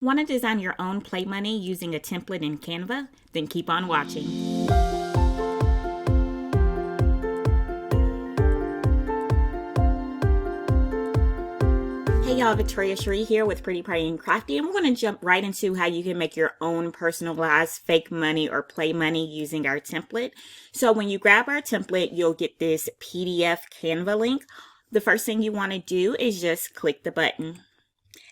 Want to design your own play money using a template in Canva? Then keep on watching. Hey y'all, Victoria Cherie here with Pretty and Crafty, and we're going to jump right into how you can make your own personalized fake money or play money using our template. So when you grab our template, you'll get this PDF Canva link. The first thing you want to do is just click the button,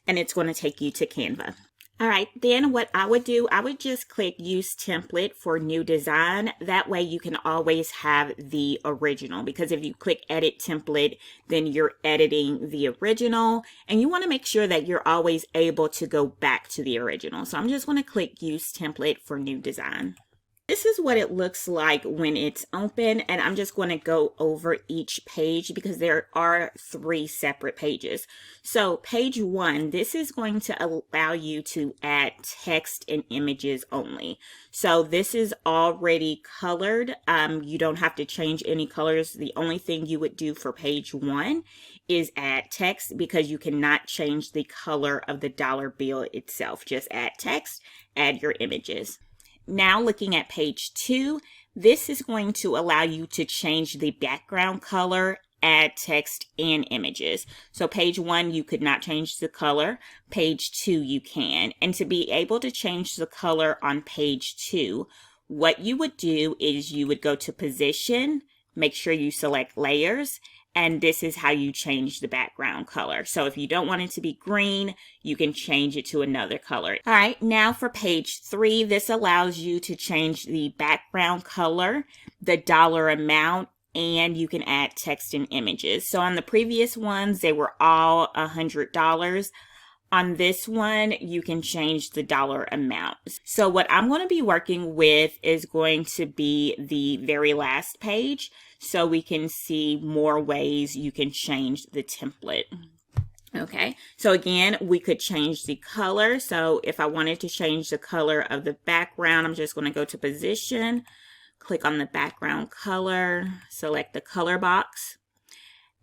and it's going to take you to Canva. All right, then what I would do, I would just click Use Template for New Design. That way you can always have the original, because if you click Edit Template, then you're editing the original, and you want to make sure that you're always able to go back to the original. So I'm just going to click Use Template for New Design. This is what it looks like when it's open, and I'm just going to go over each page because there are 3 separate pages. So page 1, this is going to allow you to add text and images only. So this is already colored. You don't have to change any colors. The only thing you would do for page 1 is add text, because you cannot change the color of the dollar bill itself. Just add text, add your images. Now looking at page 2, this is going to allow you to change the background color, add text and images. So page 1, you could not change the color. Page 2, you can. And to be able to change the color on page 2, what you would do is you would go to Position, make sure you select Layers, and this is how you change the background color. So if you don't want it to be green, you can change it to another color. All right, now for page 3, this allows you to change the background color, the dollar amount, and you can add text and images. So on the previous ones, they were all $100. On this one, you can change the dollar amount. So what I'm going to be working with is going to be the very last page, so we can see more ways you can change the template. Okay, so again, we could change the color. So if I wanted to change the color of the background, I'm just going to go to Position, click on the background color, select the color box.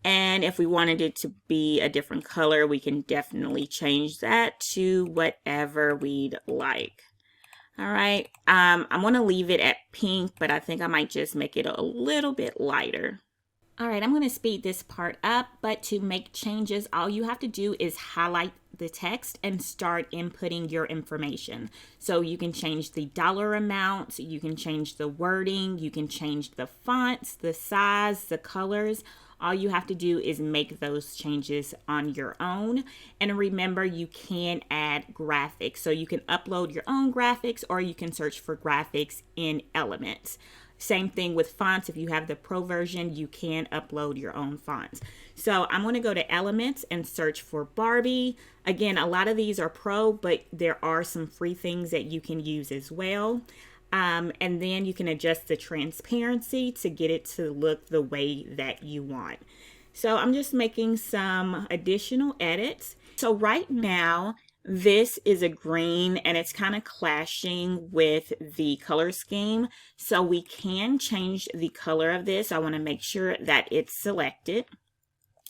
And if we wanted it to be a different color, we can definitely change that to whatever we'd like. All right, I'm going to leave it at pink, but I think I might just make it a little bit lighter. All right, I'm going to speed this part up, but to make changes, all you have to do is highlight the text and start inputting your information. So you can change the dollar amount, you can change the wording, you can change the fonts, the size, the colors. All you have to do is make those changes on your own. And remember, you can add graphics. So you can upload your own graphics, or you can search for graphics in Elements. Same thing with fonts. If you have the Pro version, you can upload your own fonts. So I'm going to go to Elements and search for Barbie. Again, a lot of these are Pro, but there are some free things that you can use as well. And then you can adjust the transparency to get it to look the way that you want. So I'm just making some additional edits. So right now, this is a green and it's kind of clashing with the color scheme. So we can change the color of this. I want to make sure that it's selected.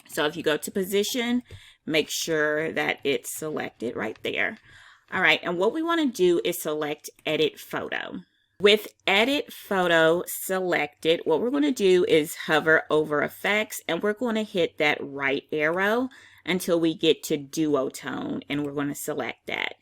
So if you go to Position, make sure that it's selected right there. All right, and what we want to do is select Edit Photo. With Edit Photo selected, what we're going to do is hover over Effects, and we're going to hit that right arrow until we get to Duotone, and we're going to select that.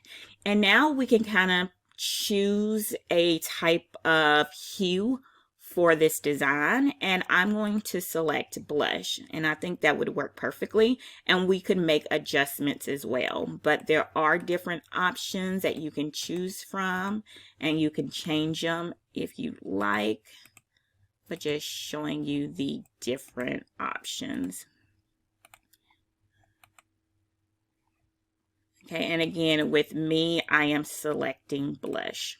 And now we can kind of choose a type of hue for this design, and I'm going to select blush, and I think that would work perfectly, and we could make adjustments as well. But there are different options that you can choose from, and you can change them if you like, but just showing you the different options. Okay, and again, with me, I am selecting blush.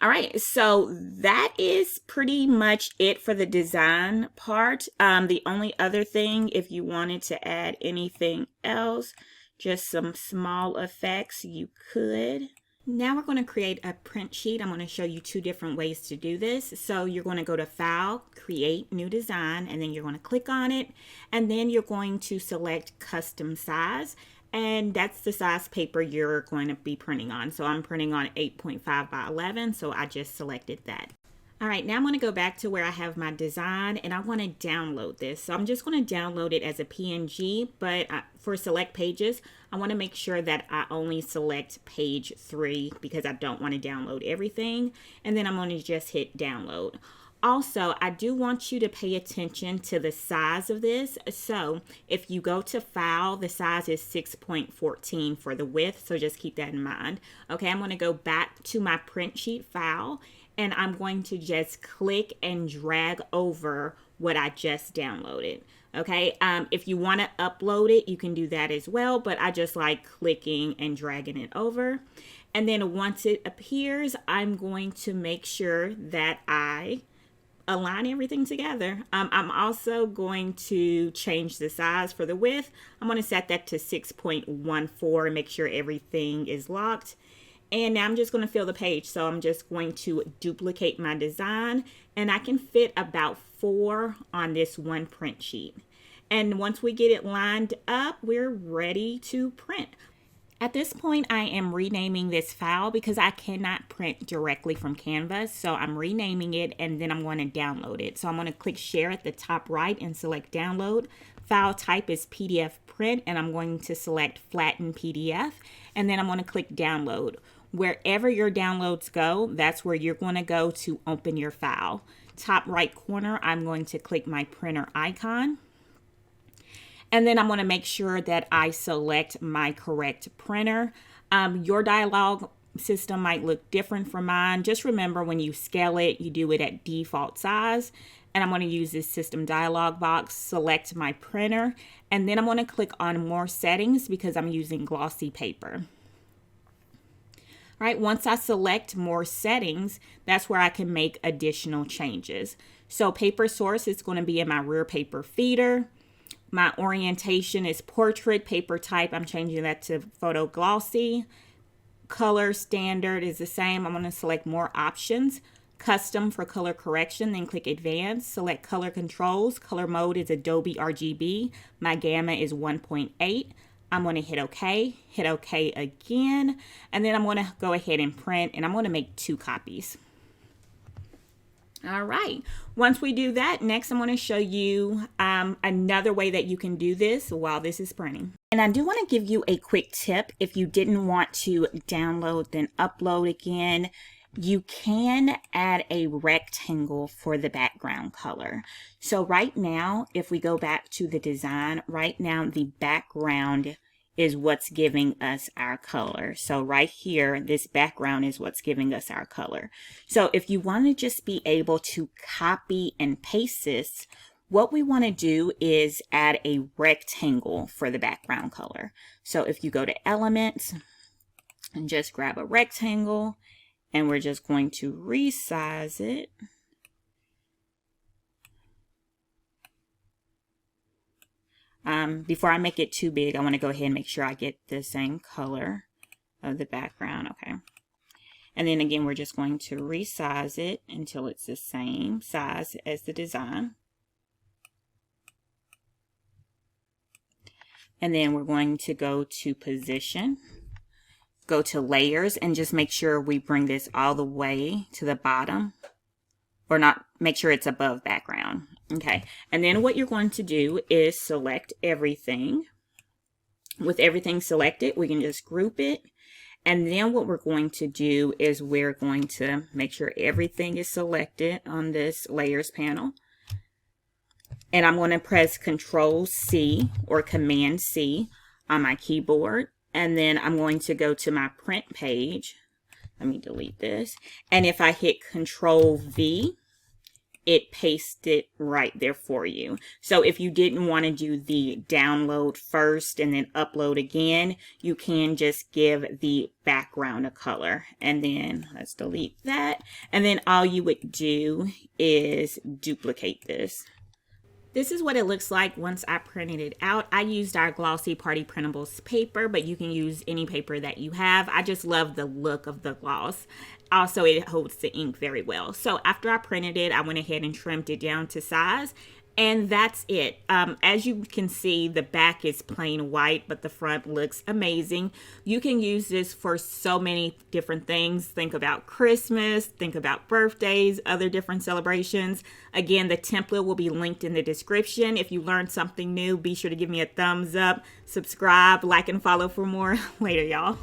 All right, so that is pretty much it for the design part. The only other thing, if you wanted to add anything else, just some small effects, you could. Now we're going to create a print sheet. I'm going to show you 2 different ways to do this. So you're going to go to File, Create New Design, and then you're going to click on it. And then you're going to select Custom Size. and that's the size paper you're going to be printing on. So I'm printing on 8.5 by 11, so I just selected that. All right, now I'm going to go back to where I have my design and I want to download this. So I'm just going to download it as a PNG, but for select pages, I want to make sure that I only select page 3 because I don't want to download everything. And then I'm going to just hit download. Also, I do want you to pay attention to the size of this. So if you go to file, the size is 6.14 for the width. So just keep that in mind. Okay, I'm going to go back to my print sheet file and I'm going to just click and drag over what I just downloaded. Okay, if you want to upload it, you can do that as well, but I just like clicking and dragging it over. And then once it appears, I'm going to make sure that I align everything together. I'm also going to change the size for the width. I'm going to set that to 6.14 and make sure everything is locked. And now I'm just going to fill the page. So I'm just going to duplicate my design and I can fit about 4 on this one print sheet. And once we get it lined up, we're ready to print. At this point, I am renaming this file because I cannot print directly from Canva. So I'm renaming it and then I'm going to download it. So I'm going to click share at the top right and select download. File type is PDF print and I'm going to select flatten PDF and then I'm going to click download. Wherever your downloads go, that's where you're going to go to open your file. Top right corner, I'm going to click my printer icon. And then I'm going to make sure that I select my correct printer. Your dialog system might look different from mine. Just remember when you scale it, you do it at default size. And I'm going to use this system dialog box, select my printer, and then I'm going to click on more settings because I'm using glossy paper. All right, once I select more settings, that's where I can make additional changes. So paper source is going to be in my rear paper feeder. My orientation is portrait. Paper type, I'm changing that to photo glossy. Color standard is the same. I'm going to select more options. Custom for color correction, then click advanced. Select color controls. Color mode is Adobe RGB. My gamma is 1.8. I'm going to hit OK again, and then I'm going to go ahead and print, and I'm going to make 2 copies. All right, once we do that, next I'm going to show you another way that you can do this while this is printing. And I do want to give you a quick tip. If you didn't want to download then upload again, you can add a rectangle for the background color. So right now, if we go back to the design, right now the background is what's giving us our color. So right here, this background is what's giving us our color. So if you want to just be able to copy and paste this, what we want to do is add a rectangle for the background color. So if you go to elements and just grab a rectangle, and we're just going to resize it. Before I make it too big, I want to go ahead and make sure I get the same color of the background. Okay. And then again, we're just going to resize it until it's the same size as the design. And then we're going to go to position, go to layers, and just make sure we bring this all the way to the bottom, or not, make sure it's above background. Okay, and then what you're going to do is select everything. With everything selected, we can just group it. And then what we're going to do is we're going to make sure everything is selected on this layers panel. And I'm going to press Control C or Command C on my keyboard. And then I'm going to go to my print page. Let me delete this. And if I hit Control V, it pastes it right there for you. So if you didn't want to do the download first and then upload again, you can just give the background a color. And then let's delete that. And then all you would do is duplicate this. This is what it looks like once I printed it out. I used our glossy Party Printables paper, but you can use any paper that you have. I just love the look of the gloss. Also, it holds the ink very well. So after I printed it, I went ahead and trimmed it down to size. And that's it. As you can see, the back is plain white, but the front looks amazing. You can use this for so many different things. Think about Christmas, think about birthdays, other different celebrations. Again, the template will be linked in the description. If you learned something new, be sure to give me a thumbs up, subscribe, like, and follow for more. Later, y'all.